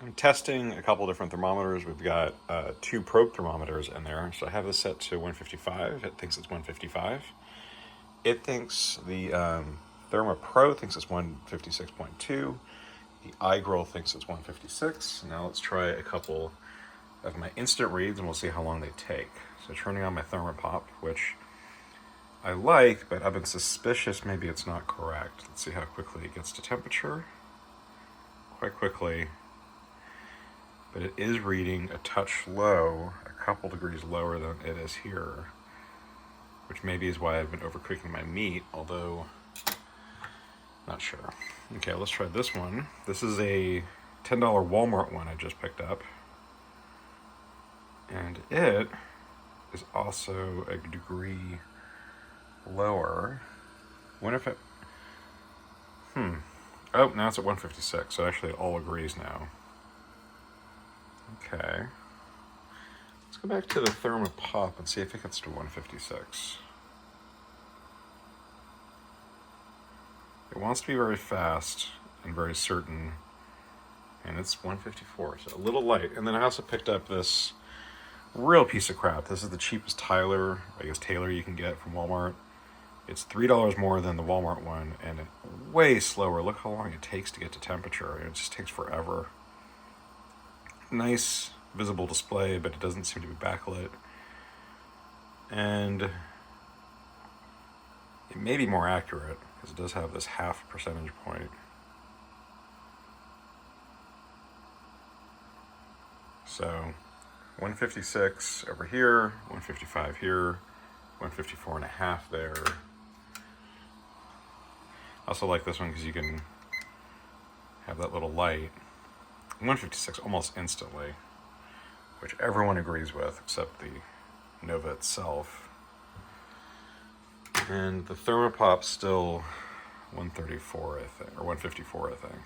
I'm testing a couple different thermometers. We've got two probe thermometers in there. So I have this set to 155. It thinks it's 155. It thinks the ThermaPro thinks it's 156.2. The iGrill thinks it's 156. Now let's try a couple of my instant reads and we'll see how long they take. So turning on my ThermaPop, which I like, but I've been suspicious maybe it's not correct. Let's see how quickly it gets to temperature. Quite quickly. But it is reading a touch low, a couple degrees lower than it is here, which maybe is why I've been overcooking my meat, although not sure. Okay, let's try this one. This is a $10 Walmart one I just picked up. And it is also a degree lower. Wonder if it... Oh, now it's at 156, so actually it all agrees now. Okay. Let's go back to the ThermaPop and see if it gets to 156. It wants to be very fast and very certain, and it's 154, so a little light. And then I also picked up this real piece of crap. This is the cheapest Taylor you can get from Walmart. It's $3 more than the Walmart one, and way slower. Look how long it takes to get to temperature. It just takes forever. Nice visible display, but it doesn't seem to be backlit. And it may be more accurate, because it does have this half percentage point. So 156 over here, 155 here, 154 and a half there. I also like this one because you can have that little light. 156 almost instantly, which everyone agrees with except the Nova itself. And the ThermaPop's still 134, I think, or 154, I think.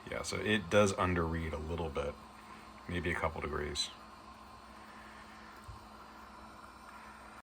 Yeah, so it does underread a little bit, maybe a couple degrees.